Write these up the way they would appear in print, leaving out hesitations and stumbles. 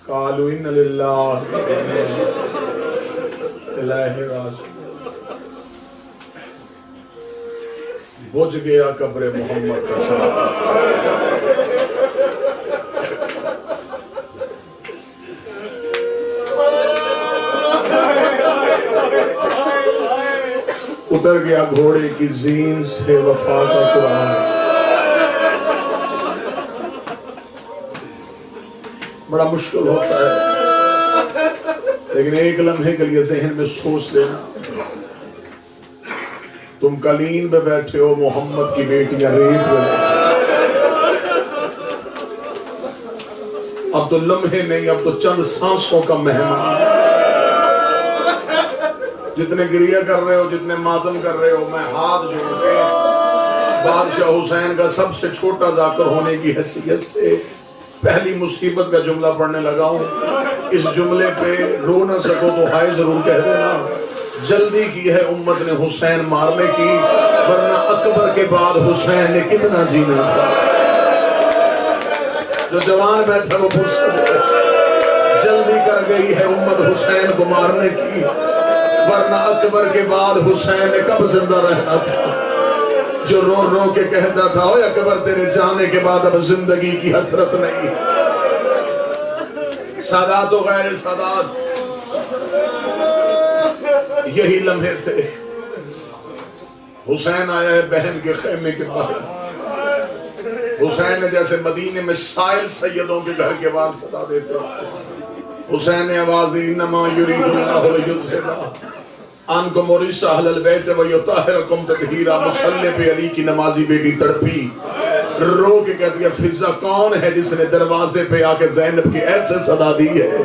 قالوا ان للہ الہ راجعون۔ بجھ گیا قبر محمد کا چراغ، اتر گیا گھوڑے کی زین سے وفا کا قرآن۔ بڑا مشکل ہوتا ہے، لیکن ایک لمحے کے لیے ذہن میں سوچ لینا، تم قالین پہ بیٹھے ہو، محمد کی بیٹیاں ریت میں، اب تو لمحے نہیں، اب تو چند سانسوں کا مہمان۔ جتنے گریہ کر رہے ہو، جتنے ماتم کر رہے ہو، میں ہاتھ جوڑ کے بادشاہ حسین کا سب سے چھوٹا ذاکر ہونے کی حیثیت سے پہلی مصیبت کا جملہ پڑھنے لگا ہوں۔ اس جملے پہ رو نہ سکو تو ہائے ضرور کہہ دینا۔ جلدی کی ہے امت نے حسین مارنے کی، ورنہ اکبر کے بعد حسین نے کتنا جینا تھا۔ جو جوان بیٹھا وہ فرصت ہے، جلدی کر گئی ہے امت حسین کو مارنے کی، ورنہ اکبر کے بعد حسین نے کب زندہ رہنا تھا۔ جو رو رو کے کہتا تھا اوے اکبر تیرے جانے کے بعد اب زندگی کی حسرت نہیں۔ سادات و غیر سادات، یہی لمحے تھے۔ حسین آیا ہے بہن کے خیمے کے باہر۔ حسین نے جیسے مدینے میں سائل سیدوں کے گھر کے بعد صدا دیتے تھے، حسین نے آواز دی انما یرید اللہ لیذھب عنکم الرجس اہل البیت ویطہرکم تطہیرا۔ مصلی پہ علی کی نمازی بیٹی تڑپی، رو کے کہتی ہے فضہ کون ہے جس نے دروازے پہ آ کے زینب کی ایسے صدا دی ہے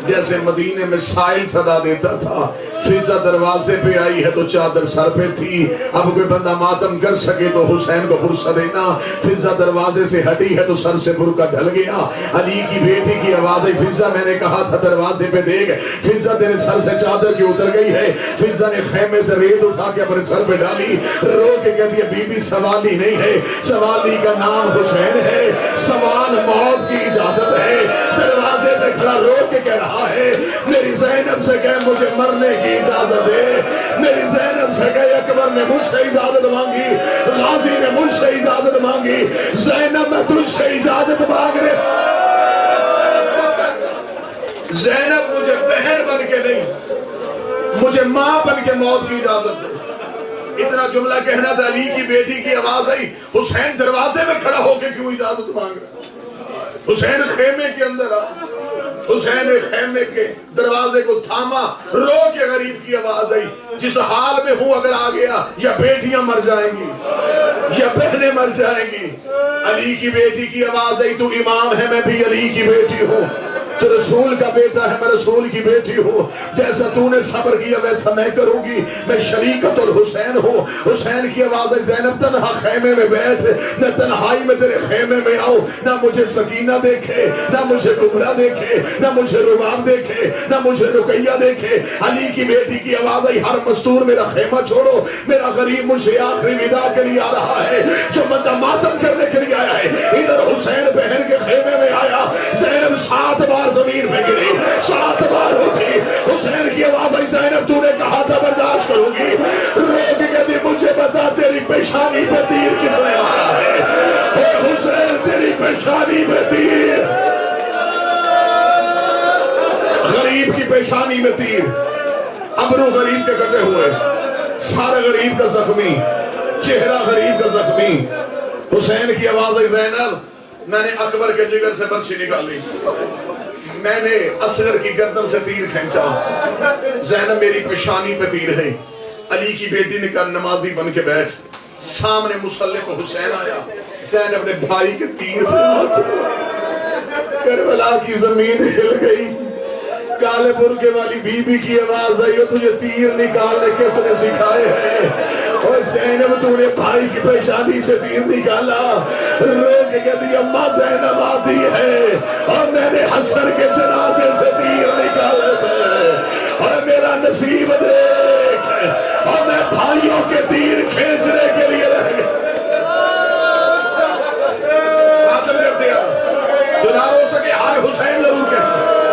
جیسے مدینے میں سائل صدا دیتا تھا۔ فضہ دروازے پہ آئی ہے تو چادر سر پہ تھی، اب کوئی بندہ ماتم کر سکے تو حسین کو برسہ دینا۔ فضہ دروازے سے ہٹی ہے تو سر سے برقع ڈھل گیا۔ علی کی بیٹی کی آواز ہے فضہ میں نے کہا تھا دروازے پہ دیکھ، فضہ تیرے سر سے چادر کی اتر گئی ہے۔ فضہ نے خیمے سے ریت اٹھا کے اپنے سر پہ ڈالی، رو کے کہتی ہے بی بی سوالی نہیں ہے، سوالی کا نام حسین ہے، سوال موت کی اجازت ہے۔ دروازے پہ کھڑا رو کے کہہ رہا ہے میری زینب سے کہہ مجھے مرنے کی اجازت ہے۔ میری زینب سے کہے اکبر نے مجھ سے اجازت مانگی، غازی نے مجھ سے اجازت مانگی، زینب میں تجھ سے اجازت مانگ رہے۔ زینب مجھے بہن بن کے نہیں، مجھے ماں بن کے موت کی اجازت دے۔ اتنا جملہ کہنا تھا، علی کی بیٹی کی آواز آئی، حسین دروازے میں کھڑا ہو کے کیوں اجازت مانگ رہا؟ حسین خیمے کے اندر آ، حسین خیمے کے دروازے کو تھاما، رو کے غریب کی آواز آئی جس حال میں ہوں اگر آ گیا یا بیٹیاں مر جائیں گی یا بہنیں مر جائیں گی۔ علی کی بیٹی کی آواز آئی تو امام ہے میں بھی علی کی بیٹی ہوں، تو رسول کا بیٹا ہے میں رسول کی بیٹی ہوں، جیسا تو نے صبر کیا ویسا میں کروں گی، میں شریکت الحسین ہوں۔ حسین کی آواز ہے زینب تنہا خیمے میں بیٹھ، نہ تنہائی میں تیرے خیمے میں آؤ، نہ مجھے سکینہ دیکھے، نہ مجھے کبرا دیکھے، نہ مجھے رباب دیکھے، نہ مجھے رقیہ دیکھے۔ علی کی بیٹی کی آواز آئی ہر مستور میرا خیمہ چھوڑو، میرا غریب مجھ سے آخری ودا کے لیے آ رہا ہے، جو بندہ ماتم کرنے کے لیے آیا ہے۔ ادھر حسین بہن کے خیمے میں آیا، زینب 7 بار زمین میں گری، 7 بار اٹھی۔ حسین کی آواز آئی زینب تو نے کہا تھا برداشت کروں گی، رو کے کہتی مجھے بتا تیری پیشانی پہ تیر کس نے مارا ہے؟ اے حسین تیری پیشانی پہ تیر، غریب کی پیشانی میں تیر، ابرو غریب کے کٹے ہوئے، سارا غریب کا زخمی، چہرہ غریب کا زخمی۔ حسین کی آواز آئی زینب میں نے اکبر کے جگر سے برچھی نکالی، میں نے اصغر کی گردن سے تیر کھینچا، زینب میری پیشانی پہ تیر ہے۔ علی کی بیٹی نے کہا نمازی بن کے بیٹھ، سامنے مصلی کو حسین آیا، زینب نے بھائی کے تیر پہ ہاتھ، کربلا کی زمین ہل گئی۔ کالے برقے والی بی بی کی آواز آئی تجھے تیر نکالنے کس نے سکھائے ہیں؟ اور زینب تو نے بھائی کی پیشانی سے تیر نکالا، رو کے کہتی اماں زینب آتی ہے اور میں نے حسن کے جنازے سے تیر نکالے تھے، اور میرا نصیب دیکھ اور میں بھائیوں کے تیر کھینچنے کے لیے رہ گیا۔ ماتم کرتے ہیں جو نہ ہو سکے ہائے حسین ضرور کہتے ہیں۔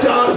4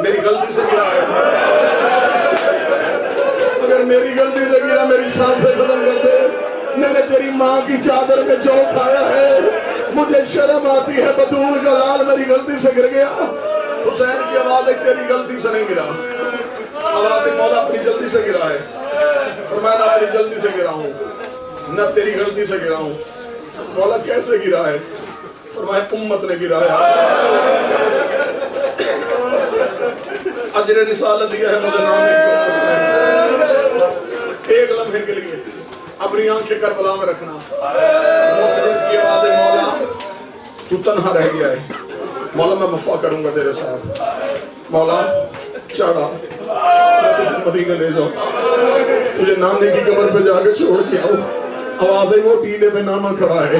میری غلطی سے گرا ہے، اگر میری غلطی سے گرا میری سانسیں ختم کر دے. میں نے تیری ماں کی چادر میں جو کھایا ہے مجھے شرم آتی ہے. بطول کا لال میری غلطی سے گر گیا. حسین کی آواز ہے تیری غلطی سے نہیں گرا. آواز ہے مولا اپنی جلدی سے گرا ہے. فرمایا نہ اپنی جلدی سے گرا ہوں نہ تیری غلطی سے گرا ہوں. مولا کیسے گرا ہے؟ فرمایا امت نے گرایا. اجر رسالت دیا ہے مجھے نام ایک لمحے کے لیے اپنی آنکھیں کربلا میں رکھنا. مقدس کی آواز ہے مولا تو تنہا رہ گیا ہے. مولا میں وفا کروں گا تیرے ساتھ. مولا چڑھا میں تجھے مدینہ لے جاؤں, تجھے نانے کی قبر پہ جا کے چھوڑ کے آؤں. آواز ہے وہ ٹیلے پہ نانا کھڑا ہے.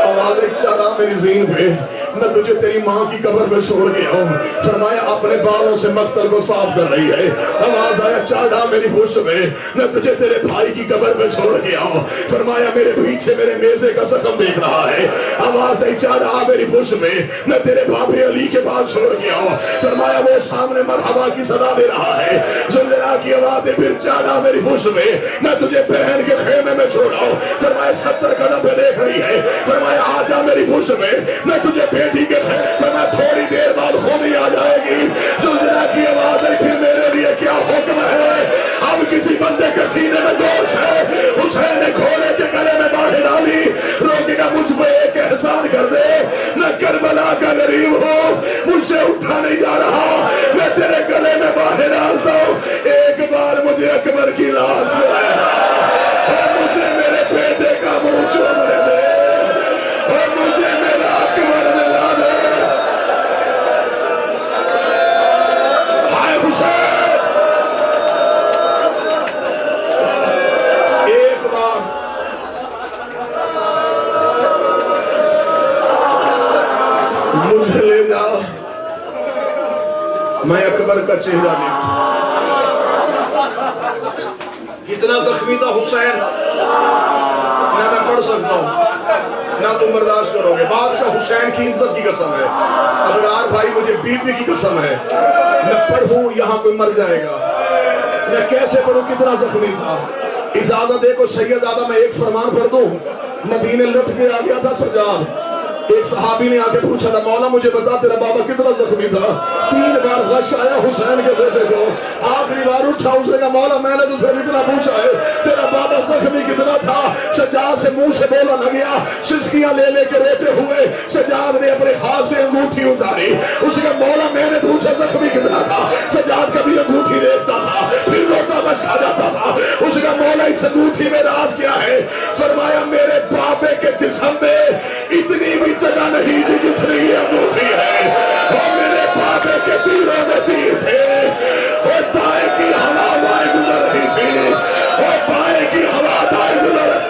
آواز ہے چڑھا میری زین پہ, میں تجھے تیری ماں کی قبر پہ چھوڑ کے آؤں. فرمایا اپنے بالوں سے مقتل کو صاف کر رہی ہے. آواز آیا چاڑا میری پشت میں, میں تجھے تیرے بھائی کی قبر پہ چھوڑ کے آؤں. فرمایا میرے پیچھے میرے نیزے کا زخم دیکھ رہا ہے. آواز آئی چاڑا میری پشت میں, میں تیرے بابے علی کے پاس چھوڑ کے آؤں. فرمایا وہ سامنے مرحبا کی صدا دے رہا ہے. زلزلہ کی آواز ہے پھر چاڑا میری پشت میں, میں تجھے بہن کے خیمے میں چھوڑا ہوں. فرمایا 70 قدم پہ دیکھ رہی ہے. فرمایا آجا میری پشت میں تجھے بیٹی کے فرمایا تھوڑی دیر بعد خود ہی آ جائے گی. زلزلہ کی آواز ہے پھر میرے لیے کیا حکم ہے؟ اب کسی بندے کے سینے میں دوش ہے. حسین نے گھوڑے کے گلے میں باہر ڈالی, روکے گا مجھ پہ ایک احسان کر دے, میں کربلا کا غریب ہوں, مجھ سے اٹھا نہیں جا رہا, میں تیرے گلے میں باہر ڈالتا ہوں. ایک بار مجھے اکبر کی لاش لائے اور مجھے میرے بیٹے کا منہ چومنے دے اور مجھے میرا اکبر دلا دے. ہائے حسین, ایک بار مجھے لے جا, میں اکبر کا چہرہ دیکھوں. کتنا زخمی تھا حسین, نہ میں پڑھ سکتا ہوں نہ تم برداشت کرو گے. بادشاہ حسین کی عزت کی قسم ہے, ابرار بھائی مجھے بی پی کی قسم ہے, میں پڑھوں یہاں کوئی مر جائے گا. میں کیسے پڑھوں کتنا زخمی تھا. اجازت دے کو سید آدھا میں ایک فرمان پڑھ دوں. مدینے لٹ کے آ گیا تھا سجاد, ایک صحابی نے آ کے پوچھا تھا مولا مجھے بتا تیرا بابا کتنا زخمی تھا. 3 بار غش آیا حسین کے بیٹے کو, آخری بار اٹھا اسے کہا مولا میں نے تجھے اتنا پوچھا ہے تیرا بابا زخمی کتنا تھا. سجاد سے منہ سے بولا نہ گیا, سسکیاں لے لے کے روتے ہوئے سجاد نے اپنے ہاتھ سے انگوٹھی اتاری. اسے کہا مولا میں نے پوچھا زخمی کتنا تھا. سجاد کبھی انگوٹھی دیکھتا تھا پھر روتا بچا جاتا تھا. اسے کہا مولا اس انگوٹھی میں راز کیا ہے؟ فرمایا میرے بابے کے جسم میں اتنی بھی جگہ نہیں تھی جتنی یہ انگوٹھی ہے. اور میرے بابے کے تیروں میں تیر تھے, اور دائیں کی ہوا بائیں گزر رہی تھی اور بائیں کی ہوا دائیں گزر رہی.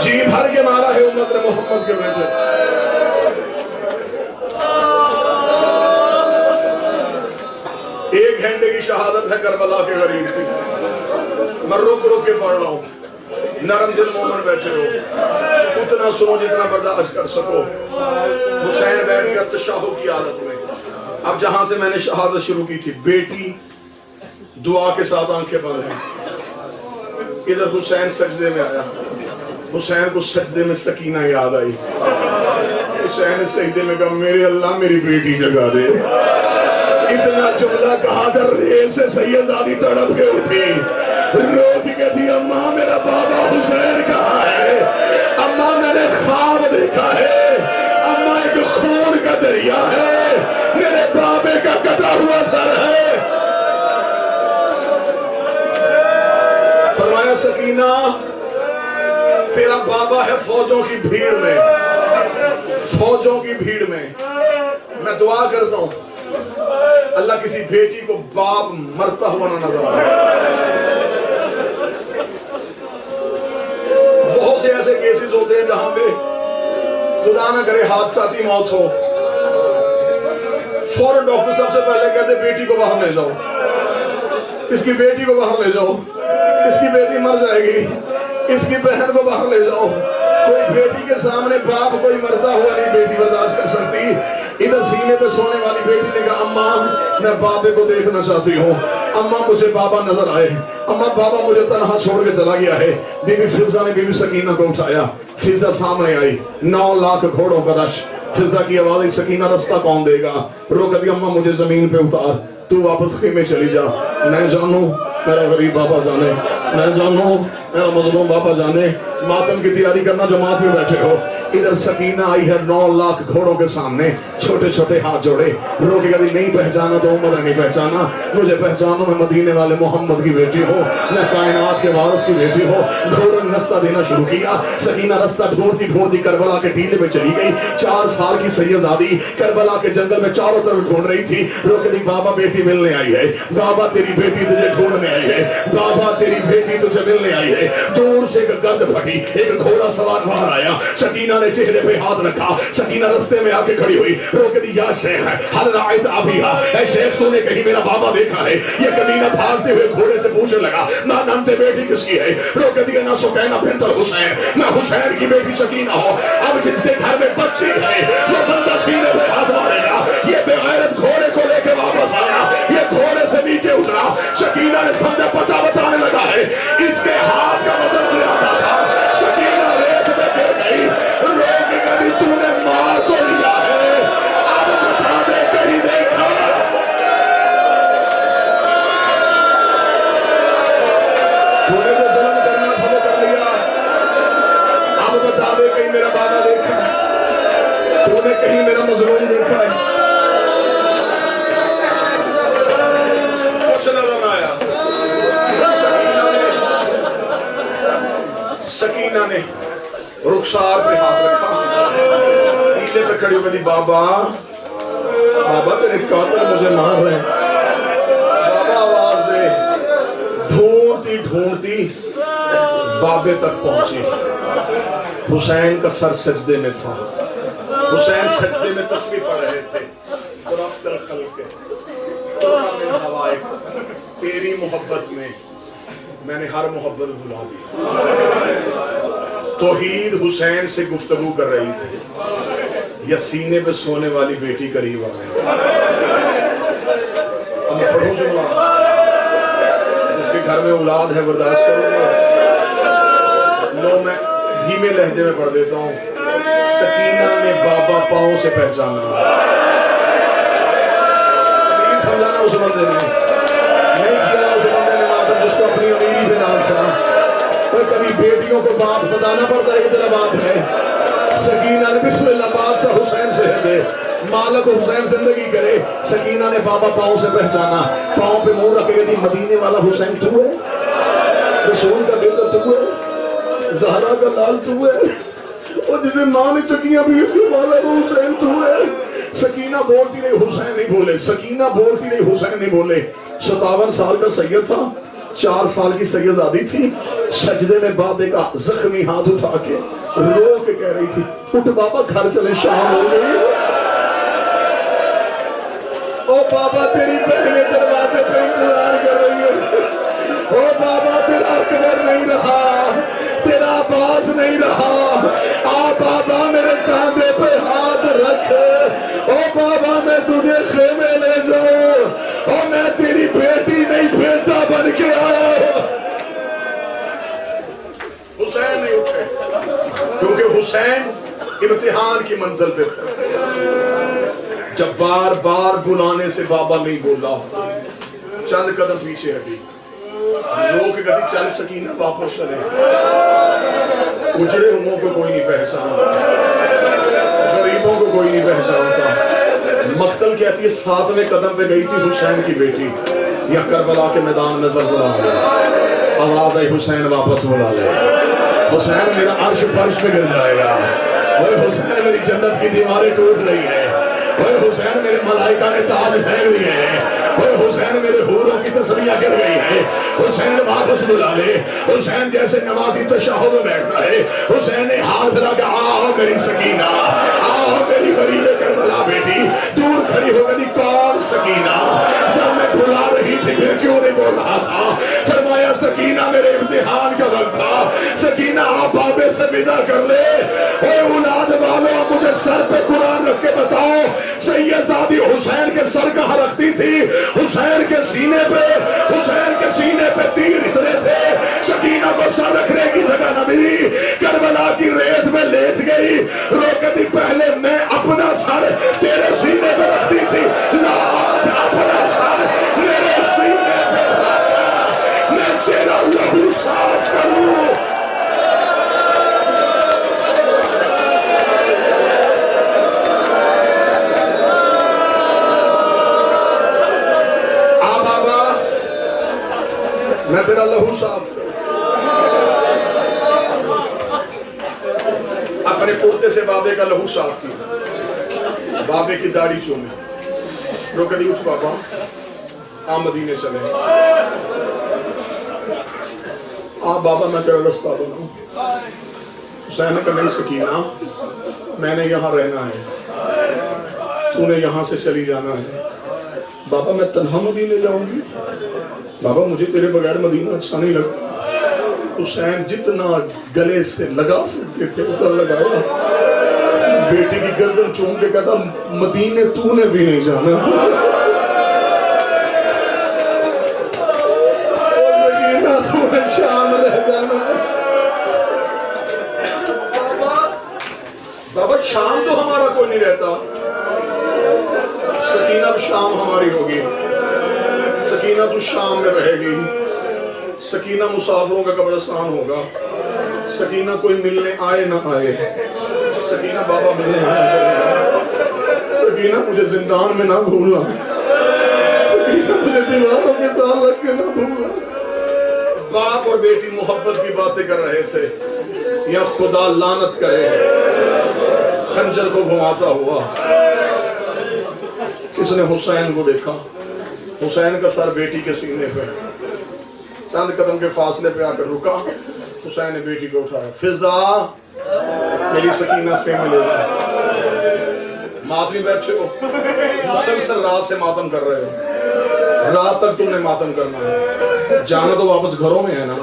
جی بھر کے مارا ہے امت نے محمد کے بیٹے. ایک گھنٹے کی شہادت ہے کربلا کے غریب کی. میں رک کے پڑھ رہا ہوں, نرم دل مومن بیٹھے ہو, اتنا سنو جتنا برداشت کر سکو. حسین بیٹھ کر تشہد کی حالت میں, اب جہاں سے میں نے شہادت شروع کی تھی, بیٹی دعا کے ساتھ آنکھیں بند ہیں. ادھر حسین سجدے میں آیا, حسین کو سجدے میں سکینہ یاد آئی. حسین سجدے میں کہا میرے اللہ میری بیٹی جگا دے. اتنا جملہ کہا تھا, ریل سے سیدزادی تڑپ کے اٹھی, رو کے تھی اماں میرا بابا حسین کہاں ہے؟ اماں میں نے خواب دیکھا ہے, اماں ایک خون کا دریا ہے, میرے بابے کا کٹا ہوا سر ہے. فرمایا سکینہ تیرا بابا ہے فوجوں کی بھیڑ میں, فوجوں کی بھیڑ میں. میں دعا کرتا ہوں اللہ کسی بیٹی کو باپ مرتا ہوا نہ نظر آئے. بہت سے ایسے کیسز ہوتے ہیں جہاں پہ خدا نہ کرے حادثاتی موت ہو, فوراً ڈاکٹر سب سے پہلے کہتے بیٹی کو باہر لے جاؤ, اس کی بیٹی کو باہر لے جاؤ, اس کی بیٹی مر جائے گی. اس کی بہن کو باہر لے جاؤ. کوئی بیٹی کے سامنے باپ کوئی مرتا ہوا نہیں بیٹی برداشت کر سکتی. ادھر سینے پہ سونے والی بیٹی نے کہا اماں میں بابے کو دیکھنا چاہتی ہوں. اماں مجھے بابا نظر آئے. اماں بابا مجھے تنہا چھوڑ کے چلا گیا ہے. بی بی فضہ نے بی بی سکینہ کو اٹھایا. فضہ سامنے آئی. 9 لاکھ گھوڑوں کا رش. فضہ کی آواز آئی سکینہ رستہ کون دے گا؟ رو کہتی اماں مجھے زمین پہ اتار. تو واپس خیمے چلی جا. میں جانوں میرا غریب بابا جانے. میں جانوں میرا مظلوم بابا جانے. ماتم کی تیاری کرنا جماعت میں بیٹھے ہو. ادھر سکینہ آئی ہے 9 لاکھ گھوڑوں کے سامنے. چھوٹے چھوٹے ہاتھ جوڑے رو کے کہتی نہیں پہچانا تو عمر نہیں پہچانا. مجھے پہچانو میں مدینے والے محمد کی بیٹی ہوں. میں کائنات کے وارث کی بیٹی ہوں. گھوڑوں نے رستہ دینا شروع کیا. سکینہ رستہ ڈھونڈتی کربلا کے ٹیلے پہ چلی گئی. 4 سال کی سیدزادی کربلا کے جنگل میں چاروں طرف ڈھونڈ رہی تھی. رو کے دی بابا بیٹی ملنے آئی ہے. بابا تیری بیٹی تجھے ڈھونڈنے آئی ہے. بابا تیری بیٹی تجھے ملنے آئی ہے. دور سے ایک گرد پھٹی. ایک گھوڑا سوار باہر آیا. سکینہ نے چہرے پہ ہاتھ رکھا. سکینہ رستے میں آ کے کھڑی ہوئی. رو کے دی یا شیخ حل رعایت ابیہا. اے شیخ تو نے کہیں میرا بابا دیکھا ہے؟ یہ کمینہ بھاگتے ہوئے گھوڑے سے پوچھنے لگا نا نمتے بیٹی کس کی ہے؟ رو کے دی نا سکینہ بنت الحسین. میں حسین کی بیٹی سکینہ ہوں. اب جس کے گھر میں بچی ہے وہ بندہ سینے پہ ہاتھ مارے گا. یہ بے غیرت گھوڑے کو لے کے واپس آیا. یہ گھوڑے سے نیچے اترا. سکینہ نے سمجھا پتہ بتانے لگا ہے. اس کے ہاتھ کا وزن زیادہ تھا. سکینہ ریت میں گر گئی. رو کے کہی تو نے مار کو لیا ہے. اب بتا دے کہیں دیکھا. تو نے جو ظلم کرنا تھا وہ کر لیا. اب بتا دے کہیں میرا بابا دیکھا. تو نے کہیں میرا مظلوم دیکھا ہے. کچھ نظر نہ آیا. سکینہ نے رخسار پہ ہاتھ رکھا. نیلے پہ کھڑی ہو گئی بابا بابا تیرے قاتل مجھے مار رہے ہیں. بابا آواز دے. ڈھونڈتی ڈھونڈتی بابے تک پہنچی. حسین کا سر سجدے میں تھا. حسین سجدے میں تسبیح پڑھ رہے تھے. رب الخلق من حوائق. تیری محبت میں نے ہر محبت بھلا دی. توحید حسین سے گفتگو کر رہی تھی. یا سینے پہ سونے والی بیٹی قریب آ گئی. اب میں پڑھوں جملہ جس کے گھر میں اولاد ہے برداشت کروں گا. لو میں دھیمے لہجے میں پڑھ دیتا ہوں. سکینہ نے بابا پاؤں سے پہچانا. نہیں سمجھانا اس بندے نے نہیں کیا. اس بندے نے ماتم جس کو اپنی امیری پہ ناز تھا. کبھی بیٹیوں کو باپ بتانا پڑتا ہے کہ تیرا باپ ہے. سکینہ نے بسم اللہ بادشاہ حسین سے دے مالک حسین زندگی کرے. سکینہ نے بابا پاؤں سے پہچانا. پاؤں پہ منہ رکھے دی مدینے والا حسین تو ہے. رسول کا بیٹا تو ہے. زہرا کا لال تو ہے. اور جسے ماں نے چکیاں بھی اس کے والا وہ حسین تو ہے. سکینہ بولتی نہیں حسین نہیں بولے. سکینہ بولتی نہیں حسین نہیں بولے. 57 سال کا سید تھا. 4 سال کی سیدزادی تھی. سجدے میں بابے کا زخمی ہاتھ اٹھا کے رو کے کہہ رہی تھی اٹھ بابا گھر چلے شام ہو گئی. او بابا تیری بہنیں دروازے پہ انتظار کر رہی ہے. او بابا تیرا اکبر نہیں رہا. تیرا عباس نہیں رہا. آ بابا میرے کاندھے پہ ہاتھ رکھ. او بابا میں تجھے خیمے لے جاؤں. اور میں تیری بیٹی نہیں بیٹا بن کے آیا. حسین نہیں اٹھے کیونکہ حسین امتحان کی منزل پہ تھے. جب بار بار بلانے سے بابا نہیں بولا چند قدم پیچھے ہٹی. لوگ کہتی چل سکینہ واپس چلے. اجڑے ہموں کو کوئی نہیں پہچانتا. غریبوں کو کوئی نہیں پہچانتا. مقتل کہتی ہے 7ویں قدم پہ گئی تھی حسین کی بیٹی. یا کربلا کے میدان میں زلزلہ ہو گیا. آواز آئی حسین واپس بلا لے. حسین میرا عرش فرش پہ گر جائے گا. وہ حسین میری جنت کی دیواریں ٹوٹ رہی ہے. وہ حسین میرے ملائکہ نے تاج پھینک دیے ہیں. وہ حسین میرے حوروں کی تسلیہ گر گئی ہے. حسین واپس بلا لے. حسین جیسے نمازی تشہد میں بیٹھتا ہے حسین نے ہاتھ لگا آؤ میری سکینہ. آؤ میری غریب کربلا بیٹی. دور کھڑی ہو گئی کون سکینہ. جب میں بلا رہی تھی پھر کیوں نہیں بول رہا تھا. فرمایا سکینہ میرے امتحان کا وقت تھا. سکینہ پیدا کر لے. اے اولاد والو آپ مجھے سر پہ قرآن رکھ کے بتاؤ سیدزادی حسین کے سر کہاں رکھتی تھی؟ حسین کے سینے پہ تیر اتنے تھے سکینہ کو سر رکھنے کی جگہ نہ ملی. کربلا کی ریت میں لیٹ گئی رو کے دی پہلے میں اپنا سر تیرے سینے پہ رکھتی تھی. لاج اپنا سر میرے سینے پہ رکھ میں تیرا لہو صاف کروں. میں تیرا لہو صاف اپنے پوتے سے بابے کا لہو صاف کیا. بابے کی داڑھی چومی رو کر دی اٹھ بابا آ مدینے چلے. آ بابا میں تیرا رستہ بناؤں. حسین نے کہا نہیں سکینہ میں نے یہاں رہنا ہے تو نے یہاں سے چلی جانا ہے. بابا میں تنہا مدینے جاؤں گی. بابا مجھے تیرے بغیر مدینہ اچھا نہیں لگتا. حسین جتنا گلے سے لگا سکتے تھے اتنا لگایا. بیٹی کی گردن چوم کے کہتا مدینے تو نے بھی نہیں جانا. سکینہ تو نے شام رہ جانا. بابا شام تو ہمارا کوئی نہیں رہتا. سکینہ اب شام ہماری ہوگی. سکینہ تو شام میں رہے گی. سکینہ مسافروں کا قبرستان ہوگا. سکینہ کوئی ملنے آئے نہ آئے. سکینہ بابا ملنے آئے. سکینہ مجھے زندان میں نہ بھولنا. سکینہ مجھے دیواروں کے ساتھ رکھ کے نہ بھولنا. باپ اور بیٹی محبت کی باتیں کر رہے تھے. یا خدا لعنت کرے خنجر کو گھماتا ہوا. کس نے حسین کو دیکھا. حسین کا سر بیٹی کے سینے پہ چند قدم کے فاصلے پہ آ کر رکا. حسین نے بیٹی کو اٹھایا. فضا میری سکینہ خیمے لے گئی. ماتمی بیٹھے ہو مسلسل رات سے ماتم کر رہے ہو. رات تک تم نے ماتم کرنا ہے. جانا تو واپس گھروں میں ہے نا.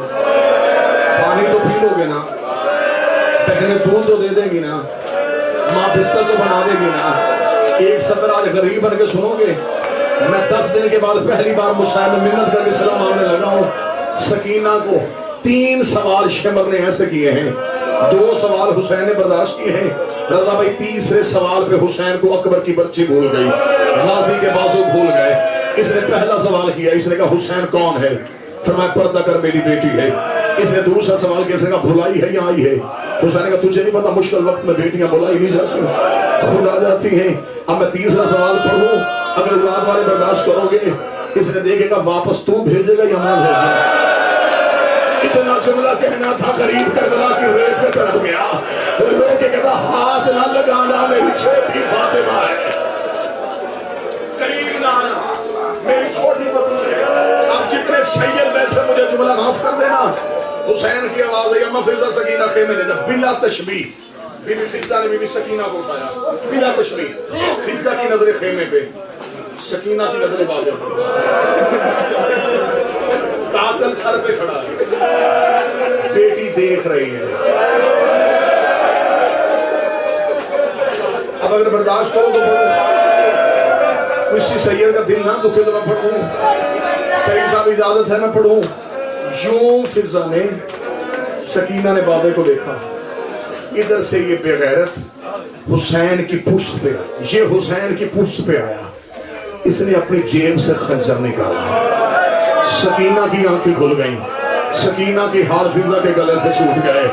پانی تو پی لو گے نا. بہنیں دودھ تو دے دیں گی نا. ماں بستر تو بنا دے گی نا. ایک سطر آج غریب بن کے سنو گے. میں 10 دن کے بعد پہلی بار مسائل میں منت کر کے سلام آنے لگا ہوں. سکینہ کو 3 سوال شمر نے ایسے کیے ہیں. 2 سوال حسین نے برداشت کیے ہیں. رضا بھائی تیسرے سوال پہ حسین کو اکبر کی بچی بھول گئی. غازی کے بازو بھول گئے. اس نے پہلا سوال کیا. اس نے کہا حسین کون ہے؟ فرمایا پردہ کر میری بیٹی ہے. اس نے دوسرا سوال کیا. اس نے کہا بھلائی ہے یا آئی ہے؟ حسین نے کہا تجھے نہیں پتا مشکل وقت میں بیٹیاں بلائی نہیں جاتی خود آ جاتی ہیں. اب میں تیسرا سوال پڑھوں اگر اولاد والے برداشت کرو گے. اس نے دیکھے گا واپس تو بھیجے گا یا میں بھیجے. اتنا جملہ کہنا تھا قریب کربلا کی ریت میں طرف گیا. رو کے کہتا ہاتھ نہ لگانا میری چھوٹی فاطمہ ہے. قریب نہ آنا میری چھوٹی فاطمہ ہے. اب جتنے سید بیٹھے مجھے جملہ معاف کر دینا. حسین کی آواز ہے اما فضا سکینہ خیمے لے جا. بلا تشبیہ بی بی فضا نے بی بی سکینہ کو اٹھایا. بلا تشبیہ فضا کی نظر خیمے پہ سکینہ کی نظر باغ قاتل سر پہ کھڑا ہے. بیٹی دیکھ رہی ہے. اب اگر برداشت کرو تو پڑھوں. کسی سید کا دل نہ دکھے تو میں پڑھوں. سید صاحب اجازت ہے میں پڑھوں. یوں فضا نے سکینہ نے بابے کو دیکھا. ادھر سے یہ بے غیرت حسین کی پشت پہ یہ حسین کی پشت پہ آیا. اس نے اپنی جیب سے خنجر نکالا. سکینہ کی آنکھیں کھل گئیں. سکینہ کی ہاتھ فضا کے گلے سے چھوٹ گئے.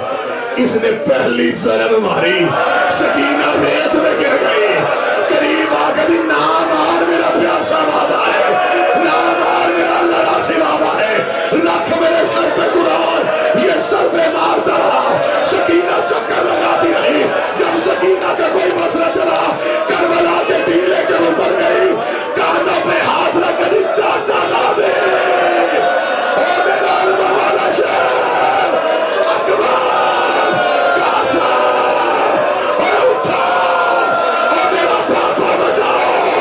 اس نے پہلی ضرب ماری. سکینہ ریت میں گر گئی. قریب آ کر نہ مار میرا پیاسا بابا ہے. نہ مار میرا لڑاسی بابا ہے. رکھ میرے سر پہ قرآن. یہ سر پہ مارتا رہا. سکینہ چکر لگاتی رہی. جب سکینہ کا کوئی مسئلہ چلا کربلا کے ٹیلے کے اوپر گئی. کانوں پہ ہاتھ رکھ کر چاچا لا دے. اے میرا والا شہر اکبر قاسم اٹھا. اے میرا پاپا بچاؤ.